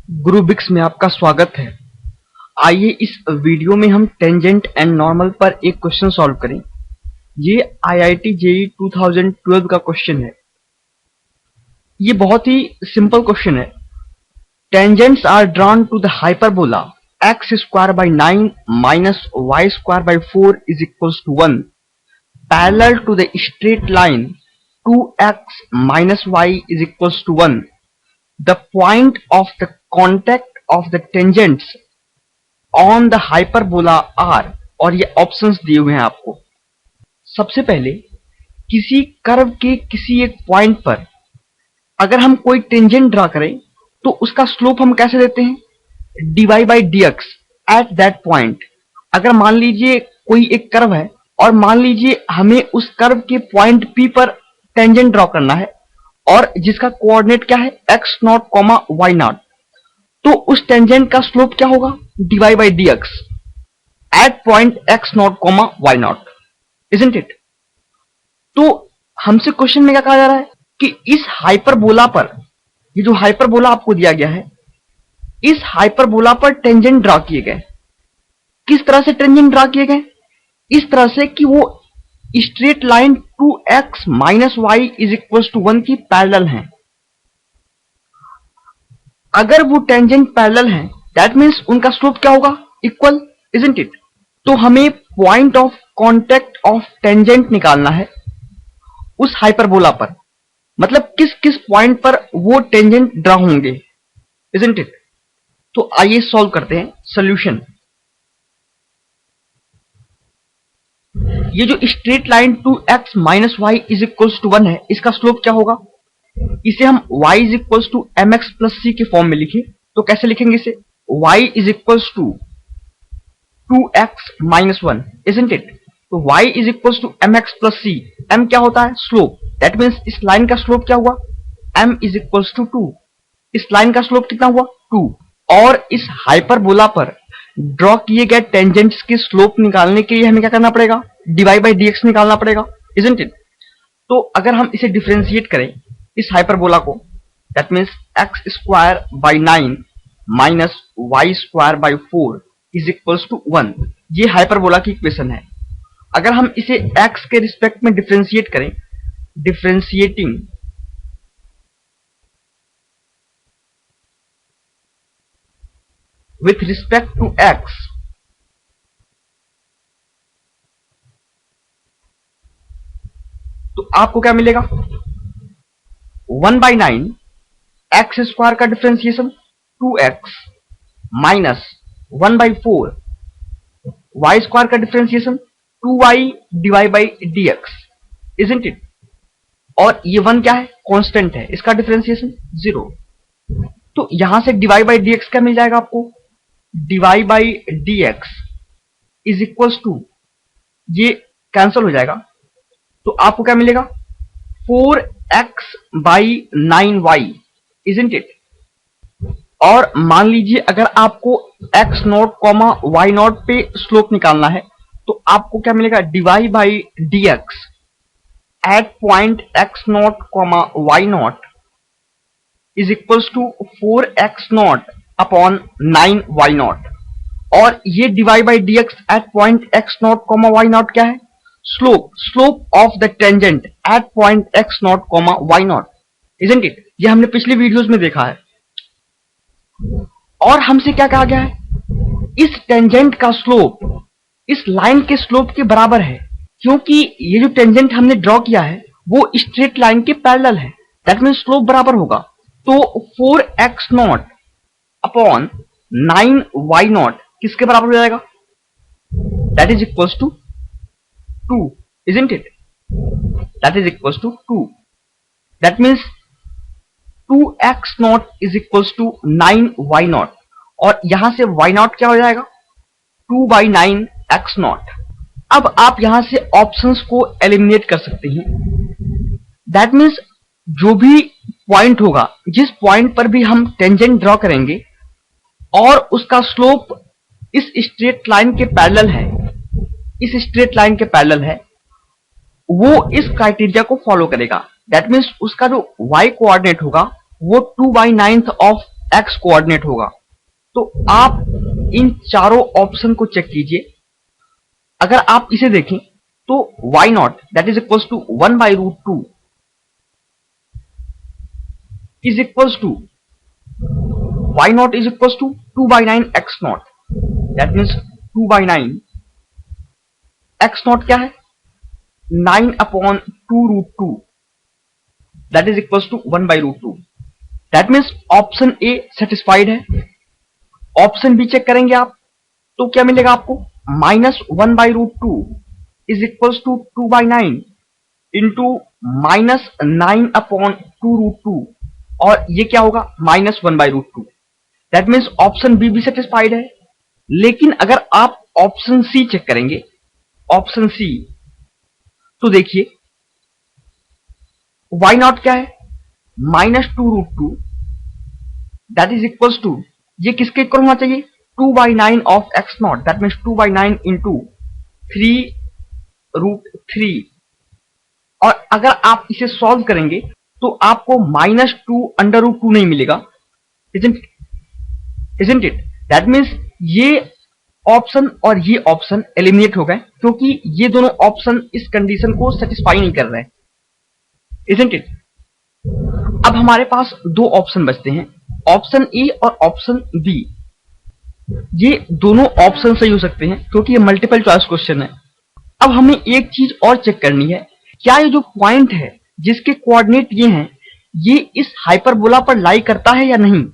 गुरुबिक्स में आपका स्वागत है। आइए इस वीडियो में हम टेंजेंट एंड नॉर्मल पर एक क्वेश्चन सॉल्व करें। ये आईआईटी जेईई 2012 का क्वेश्चन है। ये बहुत ही सिंपल क्वेश्चन है। Tangents are drawn to the hyperbola x square by 9 minus y square by 4 is equals to 1 parallel to the straight line 2x minus y is equals to 1. The point of the contact of the tangents on the hyperbola are, और ये options दिए हुए हैं आपको। सबसे पहले किसी curve के किसी एक पॉइंट पर अगर हम कोई टेंजेंट ड्रा करें तो उसका स्लोप हम कैसे देते हैं? dy by dx at that point. अगर मान लीजिए कोई एक कर्व है और मान लीजिए हमें उस कर्व के पॉइंट P पर टेंजेंट ड्रॉ करना है और जिसका कोऑर्डिनेट क्या है x not comma y not, तो उस टेंजेंट का स्लोप क्या होगा? dy by dx at point x not comma y not, isn't it? तो हमसे क्वेश्चन में क्या कहा जा रहा है कि इस हाइपरबोला पर, ये जो हाइपरबोला आपको दिया गया है, इस हाइपरबोला पर टेंजेंट ड्रॉ किए गए। किस तरह से टेंजेंट ड्रॉ किए गए? इस तरह से कि वो straight line 2x minus Y is equal to 1 की पैरेलल हैं। अगर वो टेंजेंट पैरेलल हैं, दैट मीन्स उनका स्लोप क्या होगा? Equal, isn't it? तो हमें point of contact of tangent निकालना है उस हाइपरबोला पर, मतलब किस किस पॉइंट पर वो टेंजेंट ड्रा होंगे, इजंट इट? तो आइए सॉल्व करते हैं। सॉल्यूशन, ये जो straight line 2x minus Y is equal to 1 है, इसका स्लोप क्या होगा? इसे हम y is equal to m x plus c के फॉर्म में लिखे तो कैसे लिखेंगे इसे? y is equal to 2x minus 1, isn't it? तो y is equal to m x plus c, m क्या होता है? स्लोप। दैट मीन्स इस लाइन का स्लोप क्या हुआ? m is equal to 2। इस लाइन का स्लोप कितना हुआ? 2। और इस हाइपरबोला पर ड्रॉ किए गए टेंजेंट्स के स्लोप निकालने के लिए हमें क्या करना पड़ेगा? dy by dx निकालना पड़ेगा, इजंट इट? तो अगर हम इसे डिफरेंशिएट करें इस हाइपरबोला को, that means x square by 9 minus y square by 4 is equals to 1। ये हाइपरबोला की इक्वेशन है। अगर हम इसे x के रिस्पेक्ट में डिफरेंशिएट करें, differentiating with respect to x, तो आपको क्या मिलेगा? 1 बाई 9 एक्स स्क्वायर का differentiation 2x minus 1 by 4 y square का differentiation 2y dy by dx, isn't it? और ये 1 क्या है? कांस्टेंट है, इसका डिफरेंशिएशन 0। तो यहां से डिवाई बाई dx क्या मिल जाएगा आपको? Dy by dx is equals to, ये कैंसल हो जाएगा, तो आपको क्या मिलेगा? 4x by 9y, isn't it? और मान लीजिए अगर आपको x not comma y naught पे स्लोप निकालना है तो आपको क्या मिलेगा? Dy by dx at point x not comma y naught is equals to 4x naught upon 9y naught. और ये dy by dx at point x not comma y naught क्या है? Slope, slope of the tangent at point x not comma y not, isn't it? ये हमने पिछले videos में देखा है। और हमसे क्या कहा गया है? इस टेंजेंट का स्लोप इस लाइन के स्लोप के बराबर है, क्योंकि ये जो टेंजेंट हमने ड्रॉ किया है वो स्ट्रेट लाइन के पैरेलल है। दैट मीन्स स्लोप बराबर होगा। तो 4x naught upon 9y not किसके बराबर हो जाएगा? That is equals to 2, isn't it? That is equals to 2. That means 2x naught is equals to 9y naught, और यहां से y naught क्या हो जाएगा? 2 by 9 x naught। अब आप यहां से ऑप्शंस को एलिमिनेट कर सकते हैं। दैट मीन्स जो भी पॉइंट होगा, जिस पॉइंट पर भी हम टेंजेंट ड्रॉ करेंगे और उसका स्लोप इस स्ट्रेट लाइन के पैरेलल है, इस स्ट्रेट लाइन के पैरेलल है, वो इस क्राइटेरिया को फॉलो करेगा। दैट मीन्स उसका जो y कोऑर्डिनेट होगा वो 2 by 9 ऑफ x कोऑर्डिनेट होगा। तो आप इन चारों ऑप्शन को चेक कीजिए। अगर आप इसे देखें तो y0 that is equals to 1/√2 is equals to y0 is equals to 2/9 x0। That means 2/9 x0 क्या है 9/2√2 that is equals to 1/√2। That means option A satisfied है। ऑप्शन बी चेक करेंगे आप तो क्या मिलेगा आपको -1/√2 इज इक्वल्स टू 2/9 इंटू -9/2√2 और ये क्या होगा -1/√2। दैट मीन्स ऑप्शन बी भी सेटिस्फाइड है। लेकिन अगर आप ऑप्शन सी चेक करेंगे, ऑप्शन सी, तो देखिए y0 क्या है -2√2 दैट इज इक्वल्स टू, ये किसके इक्वल होना चाहिए 2/9 of x0। That means 2/9 into 3√3। और अगर आप इसे सॉल्व करेंगे तो आपको -2√2 नहीं मिलेगा, isn't it? दैट मीन्स ये ऑप्शन और ये ऑप्शन एलिमिनेट हो गए क्योंकि ये दोनों ऑप्शन इस कंडीशन को सेटिस्फाई नहीं कर रहे हैं, isn't it? अब हमारे पास दो ऑप्शन बचते हैं, ऑप्शन ए और ऑप्शन बी। ये दोनों ऑप्शन सही हो सकते हैं क्योंकि ये मल्टीपल चॉइस क्वेश्चन है। अब हमें एक चीज और चेक करनी है, क्या ये जो पॉइंट है जिसके कोऑर्डिनेट ये हैं, ये इस हाइपरबोला पर लाई करता है या नहीं।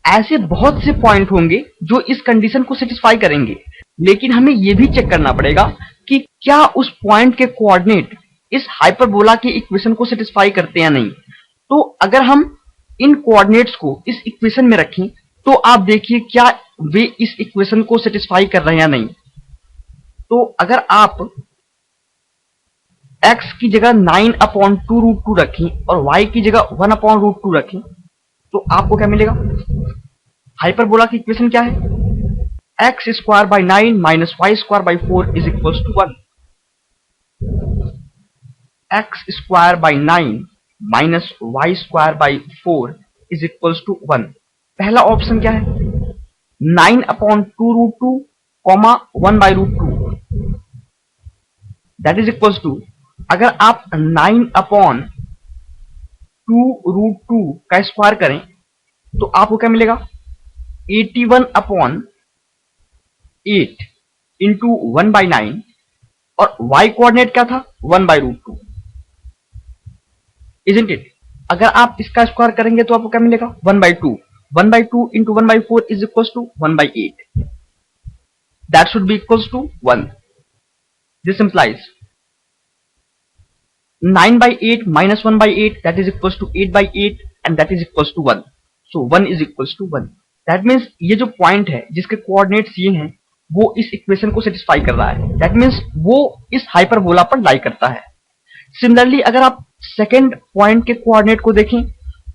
ऐसे बहुत से पॉइंट होंगे जो इस कंडीशन को सेटिस्फाई करेंगे, लेकिन हमें यह भी चेक करना पड़ेगा कि क्या उस पॉइंट के कोऑर्डिनेट इस हाइपरबोला के इक्वेशन को सेटिस्फाई करते हैं या नहीं। तो अगर हम इन कोऑर्डिनेट्स को इस इक्वेशन में रखें तो आप देखिए क्या वे इस इक्वेशन को सेटिस्फाई कर रहे हैं या नहीं। तो अगर आप x की जगह 9/2√2 रखें और y की जगह 1/√2 रखें तो आपको क्या मिलेगा, हाइपरबोला की इक्वेशन क्या है x²/9 -y²/4 is equals to 1। x²/9 -y²/4 is equals to 1। पहला ऑप्शन क्या है 9/2√2, 1/√2 दैट इज इक्वल्स टू, अगर आप 9/2√2 का स्क्वायर करें तो आपको क्या मिलेगा 81/8 इंटू 1/9 और y कोऑर्डिनेट क्या था 1/√2, isn't it? अगर आप इसका स्क्वायर करेंगे तो आपको क्या मिलेगा 1/2। 1/2 into 1/4 is equals to 1/8। That should be equals to 1। This implies 9/8 minus 1/8 that is equals to 8/8 and that is equals to 1. So 1 is equals to 1. That means ये जो पॉइंट है जिसके कोऑर्डिनेट्स ये हैं वो इस इक्वेशन को सेटिस्फाई कर रहा है। That means वो इस हाइपरबोला पर लाई करता है। सिमिलरली अगर आप सेकेंड पॉइंट के कोऑर्डिनेट को देखें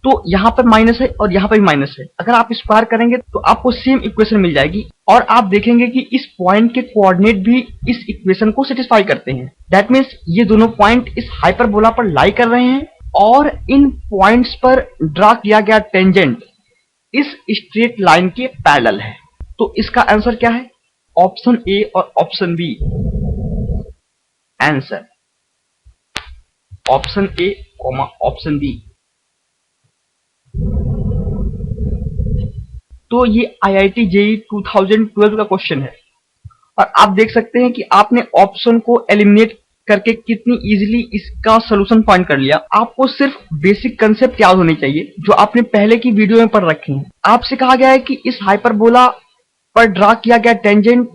तो यहाँ पर माइनस है और यहाँ पर भी माइनस है। अगर आप स्क्वायर करेंगे तो आपको सेम इक्वेशन मिल जाएगी और आप देखेंगे कि इस पॉइंट के कोऑर्डिनेट भी इस इक्वेशन को सेटिस्फाई करते हैं। दैट मीन्स ये दोनों पॉइंट इस हाइपरबोला पर लाई कर रहे हैं और इन पॉइंट्स पर ड्रा किया गया टेंजेंट इस स्ट्रेट लाइन के पैरेलल है। तो इसका आंसर क्या है ऑप्शन ए और option B. Answer option A option B. तो ये IIT JEE 2012 का क्वेश्चन है और आप देख सकते हैं कि आपने ऑप्शन को एलिमिनेट करके कितनी इजीली इसका सॉल्यूशन फाइंड कर लिया। आपको सिर्फ बेसिक कंसेप्ट याद होने चाहिए जो आपने पहले की वीडियो में पढ़ रखे हैं। आपसे कहा गया है कि इस हाइपरबोला पर ड्रा किया गया टेंजेंट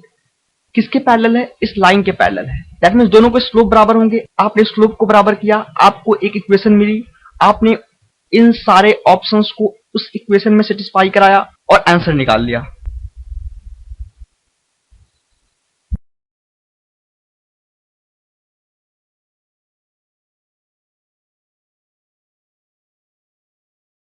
किसके पैरेलल है, इस लाइन के पैरेलल है। दैट मीन्स दोनों के स्लोप बराबर होंगे। आपने स्लोप को बराबर किया, आपको एक इक्वेशन मिली, आपने इन सारे ऑप्शंस को उस इक्वेशन में सेटिस्फाई कराया और आंसर निकाल लिया।